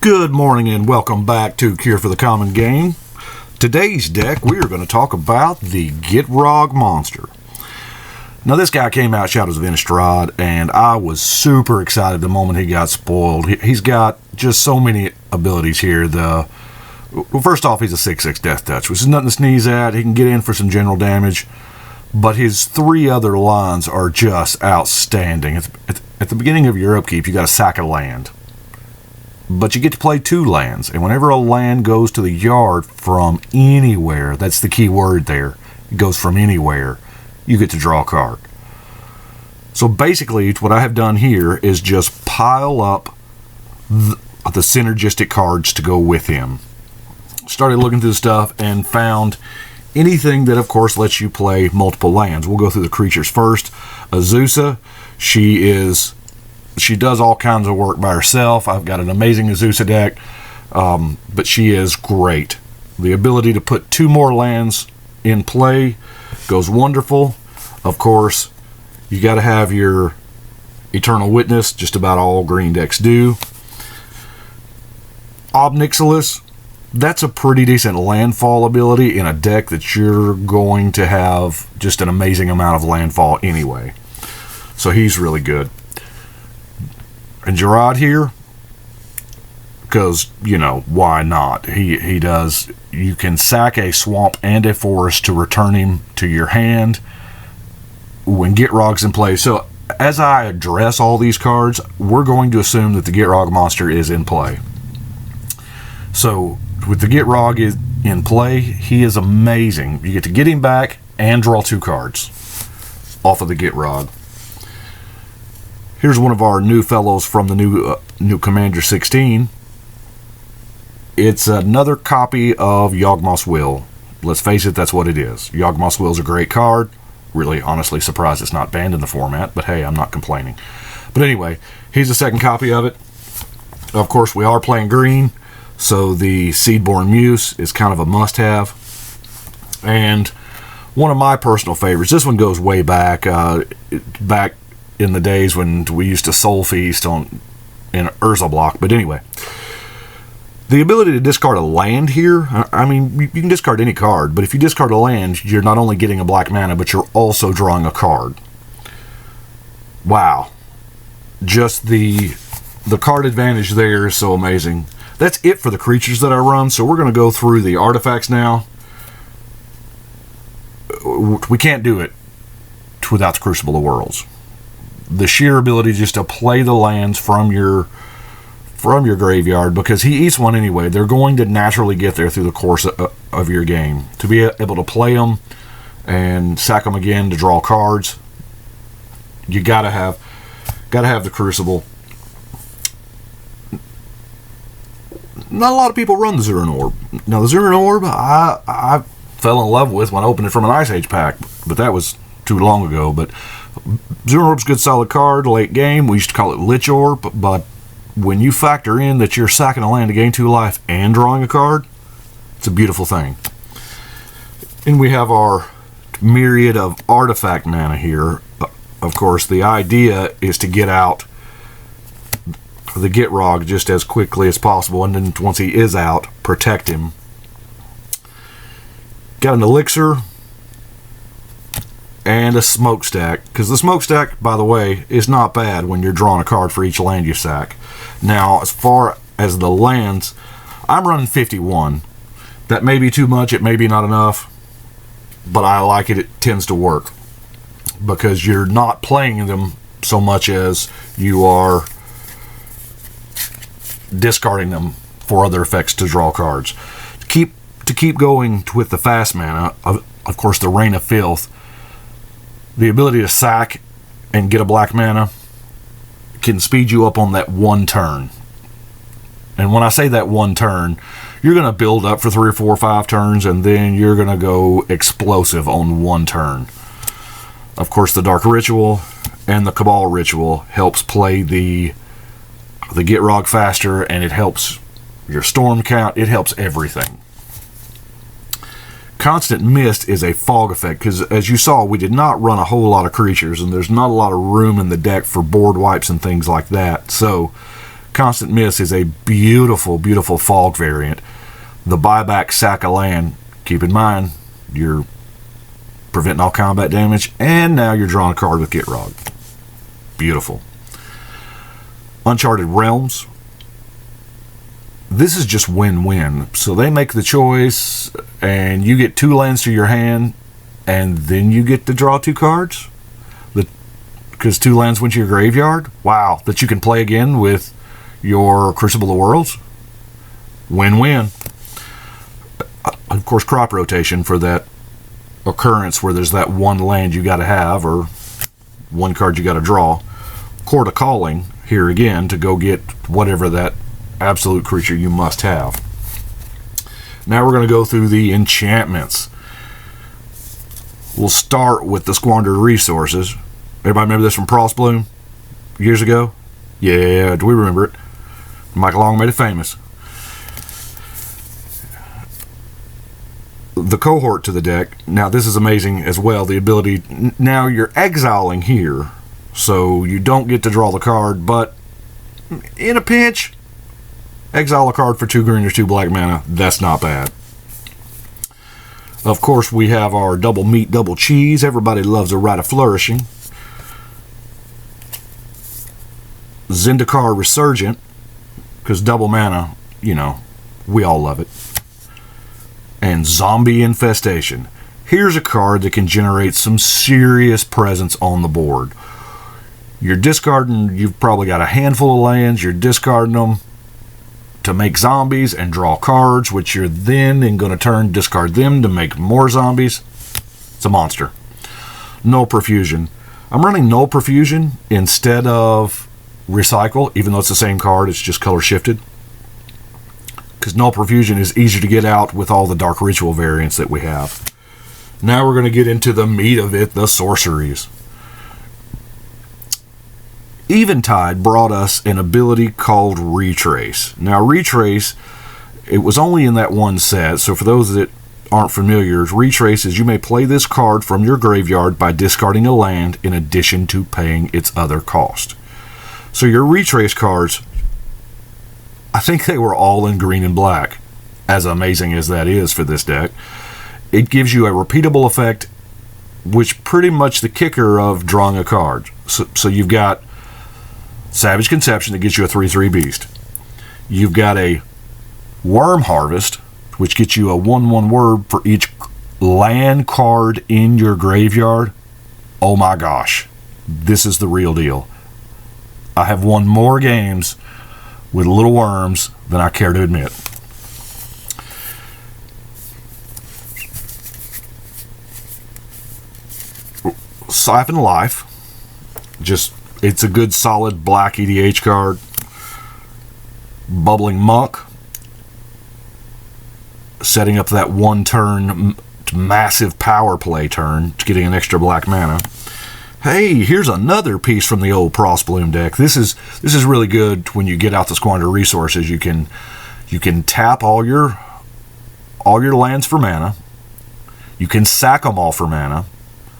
Good morning and welcome back to Cure for the Common Game. Today's deck, we are going to talk about the Gitrog monster. Now, this guy came out Shadows of Innistrad, and I was super excited the moment he got spoiled. He's got just so many abilities here. Well, first off, he's a 6/6 Death Touch, which is nothing to sneeze at. He can get in for some general damage, but his three other lines are just outstanding. At the beginning of your upkeep, you got to sack a land. But you get to play two lands, and whenever a land goes to the yard from anywhere, that's the key word there, it goes from anywhere, you get to draw a card. So basically, what I have done here is just pile up the synergistic cards to go with him. Started looking through the stuff and found anything that, of course, lets you play multiple lands. We'll go through the creatures first. Azusa, she does all kinds of work by herself. I've got an amazing Azusa deck, but she is great. The ability to put two more lands in play goes wonderful. Of course, you got to have your Eternal Witness, just about all green decks do. Obnixilis, that's a pretty decent landfall ability in a deck that you're going to have just an amazing amount of landfall anyway. So he's really good. And Gitrog here, because, why not? He does, you can sack a swamp and a forest to return him to your hand when Gitrog's in play. So as I address all these cards, we're going to assume that the Gitrog monster is in play. So with the Gitrog is in play, he is amazing. You get to get him back and draw two cards off of the Gitrog. Here's one of our new fellows from the new Commander 16. It's another copy of Yawgmoth's Will. Let's face it, that's what it is. Yawgmoth's Will is a great card. Really, honestly surprised it's not banned in the format, but hey, I'm not complaining. But anyway, here's a second copy of it. Of course, we are playing green, so the Seedborn Muse is kind of a must-have. And one of my personal favorites, this one goes way back, in the days when we used to soul feast in Urza block. But anyway, the ability to discard a land here, I mean, you can discard any card, but if you discard a land, you're not only getting a black mana, but you're also drawing a card. Wow. Just the card advantage there is so amazing. That's it for the creatures that I run, so we're going to go through the artifacts now. We can't do it without the Crucible of Worlds. The sheer ability just to play the lands from your graveyard, because he eats one anyway. They're going to naturally get there through the course of your game. To be able to play them and sack them again to draw cards, you gotta have the Crucible. Not a lot of people run the Zuran Orb. Now the Zuran Orb, I fell in love with when I opened it from an Ice Age pack, but that was too long ago. But Zuran Orb's a good solid card late game. We used to call it Lich Orb, but when you factor in that you're sacking a land to gain 2 life and drawing a card, it's a beautiful thing. And we have our myriad of artifact mana here. Of course, the idea is to get out the Gitrog just as quickly as possible, and then once he is out, protect him. Got an elixir and a smokestack, because the smokestack, by the way, is not bad when you're drawing a card for each land you sack. Now, as far as the lands, I'm running 51. That may be too much, it may be not enough, but I like it. It tends to work, because you're not playing them so much as you are discarding them for other effects to draw cards. To keep going with the fast mana, of course, the Rain of Filth, the ability to sack and get a black mana can speed you up on that one turn. And when I say that one turn, you're going to build up for 3 or 4 or 5 turns, and then you're going to go explosive on one turn. Of course, the Dark Ritual and the Cabal Ritual helps play the Gitrog faster, and it helps your storm count. It helps everything. Constant Mist is a fog effect, because as you saw, we did not run a whole lot of creatures, and there's not a lot of room in the deck for board wipes and things like that. So Constant Miss is a beautiful, beautiful fog variant. The buyback sack of land, keep in mind, you're preventing all combat damage, and now you're drawing a card with Gitrog. Beautiful. Uncharted Realms. This is just win-win. So they make the choice, and you get 2 lands to your hand, and then you get to draw 2 cards? Because 2 lands went to your graveyard? Wow, that you can play again with your Crucible of Worlds? Win-win. Of course, crop rotation for that occurrence where there's that 1 land you got to have, or 1 card you got to draw. Court of Calling, here again, to go get whatever that absolute creature you must have. Now we're going to go through the enchantments. We'll start with the Squandered Resources. Everybody remember this from Frostbloom years ago? Yeah, do we remember it? Michael Long made it famous. The cohort to the deck. Now this is amazing as well. The ability, now you're exiling here, so you don't get to draw the card, but in a pinch, exile a card for 2 green or 2 black mana. That's not bad. Of course, we have our double meat, double cheese. Everybody loves a Rite of Flourishing. Zendikar Resurgent, because double mana, you know, we all love it. And Zombie Infestation. Here's a card that can generate some serious presence on the board. You're discarding, you've probably got a handful of lands, you're discarding them to make zombies and draw cards, which you're then in going to turn discard them to make more zombies. It's a monster. Null Profusion. I'm running Null Profusion instead of Recycle, even though it's the same card, it's just color shifted. Because Null Profusion is easier to get out with all the Dark Ritual variants that we have. Now we're going to get into the meat of it, the sorceries. Eventide brought us an ability called Retrace. Now Retrace, it was only in that one set, so for those that aren't familiar, Retrace is you may play this card from your graveyard by discarding a land in addition to paying its other cost. So your Retrace cards, I think they were all in green and black, as amazing as that is for this deck. It gives you a repeatable effect, which pretty much the kicker of drawing a card. So you've got Savage Conception that gets you a 3/3 beast. You've got a Worm Harvest, which gets you a 1/1 word for each land card in your graveyard. Oh my gosh, this is the real deal. I have won more games with little worms than I care to admit. Siphon Life. Just, it's a good solid black EDH card. Bubbling Muck. Setting up that 1 turn massive power play turn to getting an extra black mana. Hey, here's another piece from the old Frostbloom deck. This is really good when you get out the Squandered Resources. You can tap all your lands for mana. You can sack them all for mana.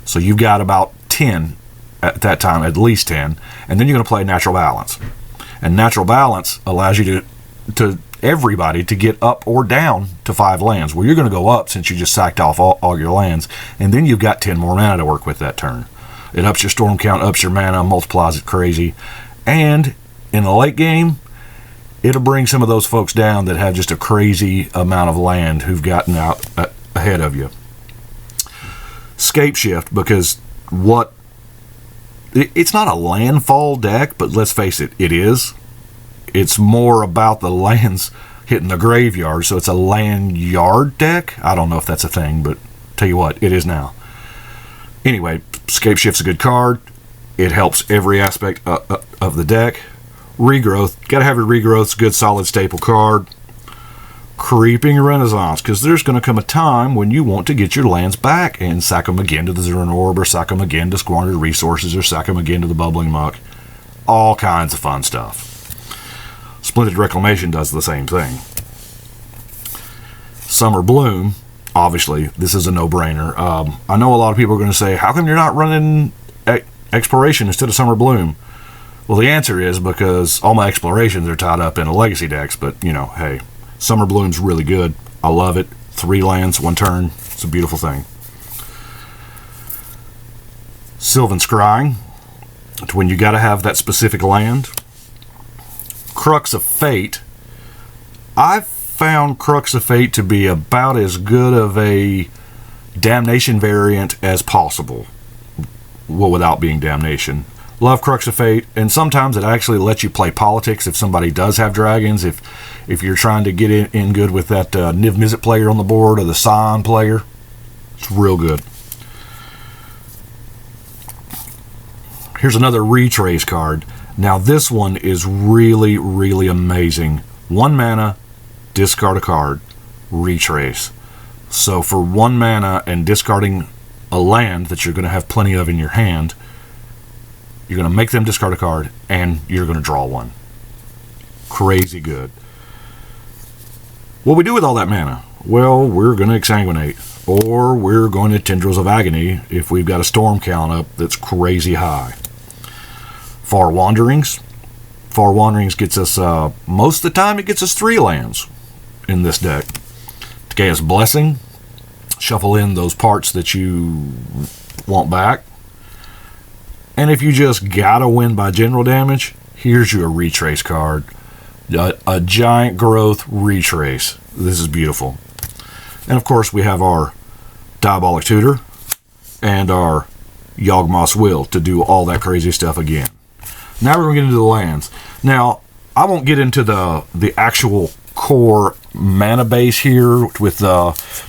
So you've got about 10 at that time, at least 10, and then you're going to play Natural Balance. And Natural Balance allows you to everybody to get up or down to 5 lands. Well, you're going to go up since you just sacked off all your lands, and then you've got 10 more mana to work with that turn. It ups your storm count, ups your mana, multiplies it crazy. And in the late game, it'll bring some of those folks down that have just a crazy amount of land who've gotten out ahead of you. Scape Shift, because it's not a landfall deck, but let's face it, it is. It's more about the lands hitting the graveyard, so it's a land yard deck. I don't know if that's a thing, but tell you what, it is now. Anyway, Scape Shift's a good card. It helps every aspect of the deck. Regrowth, gotta have your Regrowth's a good solid staple card. Creeping Renaissance, because there's going to come a time when you want to get your lands back and sack them again to the Zuran Orb, or sack them again to Squandered Resources, or sack them again to the Bubbling Muck. All kinds of fun stuff. Splendid Reclamation does the same thing. Summer Bloom, obviously, this is a no-brainer. I know a lot of people are going to say, how come you're not running Exploration instead of Summer Bloom? Well, the answer is because all my explorations are tied up in a legacy decks, but, you know, hey, Summer Bloom's really good. I love it. 3 lands, 1 turn. It's a beautiful thing. Sylvan Scrying. It's when you got to have that specific land. Crux of Fate. I've found Crux of Fate to be about as good of a Damnation variant as possible. Well, without being Damnation. Love Crux of Fate, and sometimes it actually lets you play politics if somebody does have dragons. If you're trying to get in good with that Niv Mizzet player on the board or the Scion player, it's real good. Here's another Retrace card. Now this one is really, really amazing. 1 mana, discard a card. Retrace. So for 1 mana and discarding a land that you're going to have plenty of in your hand, you're going to make them discard a card, and you're going to draw 1. Crazy good. What we do with all that mana? Well, we're going to Exsanguinate, or we're going to Tendrils of Agony if we've got a storm count up that's crazy high. Far Wanderings. Far Wanderings gets us, most of the time, it gets us 3 lands in this deck. Gaea's Blessing. Shuffle in those parts that you want back. And if you just gotta win by general damage, here's your Retrace card. A Giant Growth Retrace. This is beautiful. And of course we have our Diabolic Tutor and our Yawgmoth's Will to do all that crazy stuff again. Now we're going to get into the lands. Now, I won't get into the actual core mana base here with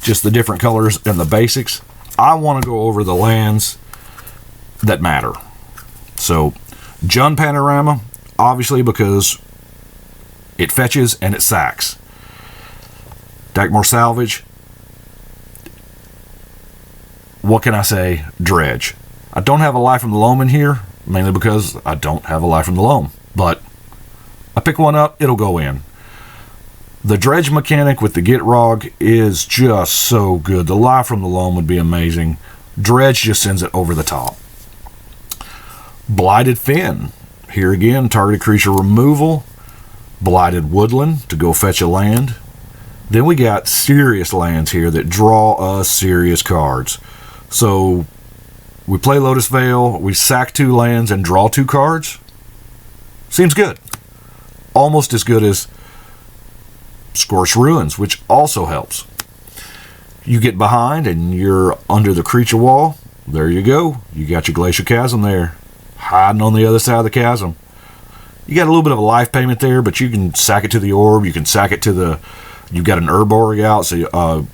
just the different colors and the basics. I want to go over the lands that matter. So, Jund Panorama, obviously because it fetches and it sacks. Dagmar Salvage. What can I say? Dredge. I don't have a Life from the Loam in here, mainly because I don't have a Life from the Loam. But I pick one up, it'll go in. The Dredge mechanic with the Gitrog is just so good. The Life from the Loam would be amazing. Dredge just sends it over the top. Blighted Fin. Here again, targeted creature removal. Blighted Woodland to go fetch a land. Then we got serious lands here that draw us serious cards. So we play Lotus Veil, we sack 2 lands and draw 2 cards. Seems good. Almost as good as Scorched Ruins, which also helps. You get behind and you're under the creature wall. There you go. You got your Glacial Chasm there, hiding on the other side of the chasm. You got a little bit of a life payment there, but you can sack it to the orb. You can sack it to the... You've got an Urborg out, so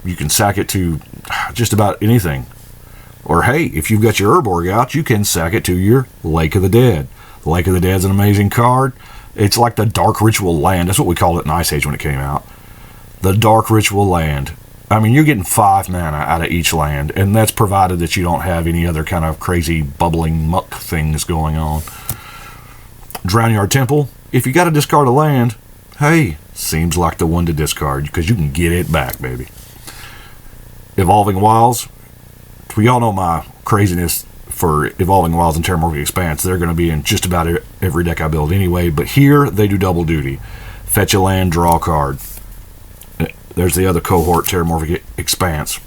you can sack it to just about anything. Or hey, if you've got your Urborg out, you can sack it to your Lake of the Dead. The Lake of the Dead's an amazing card. It's like the Dark Ritual Land. That's what we called it in Ice Age when it came out. The Dark Ritual Land. I mean, you're getting 5 mana out of each land, and that's provided that you don't have any other kind of crazy bubbling muck things going on. Drownyard Temple. If you got to discard a land, hey, seems like the one to discard because you can get it back, baby. Evolving Wilds. We all know my craziness for Evolving Wilds and Terramorphic Expanse. They're going to be in just about every deck I build anyway, but here they do double duty. Fetch a land, draw a card. There's the other cohort, Terramorphic Expanse.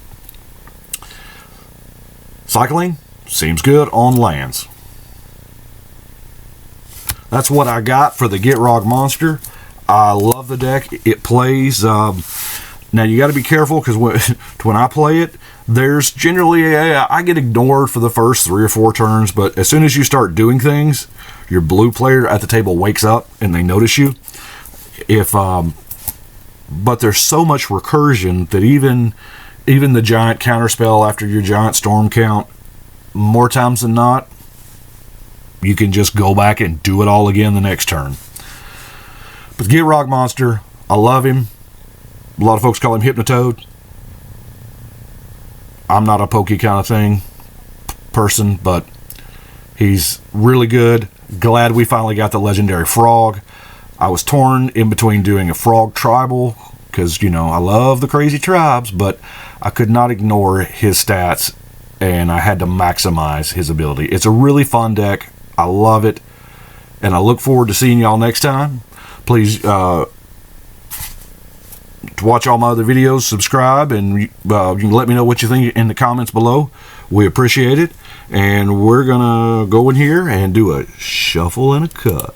Cycling seems good on lands. That's what I got for the Gitrog monster. I love the deck. It plays. Now you got to be careful because when I play it, there's generally I get ignored for the first 3 or 4 turns, but as soon as you start doing things, your blue player at the table wakes up and they notice you. But there's so much recursion that even the giant counterspell after your giant storm count, more times than not, you can just go back and do it all again the next turn. But the Gitrog monster, I love him. A lot of folks call him Hypnotoad. I'm not a pokey kind of thing person, but he's really good. Glad we finally got the legendary frog. I was torn in between doing a frog tribal because, you know, I love the crazy tribes, but I could not ignore his stats and I had to maximize his ability. It's a really fun deck. I love it. and I look forward to seeing y'all next time. Please, to watch all my other videos, subscribe, and you can let me know what you think in the comments below. We appreciate it. And we're going to go in here and do a shuffle and a cut.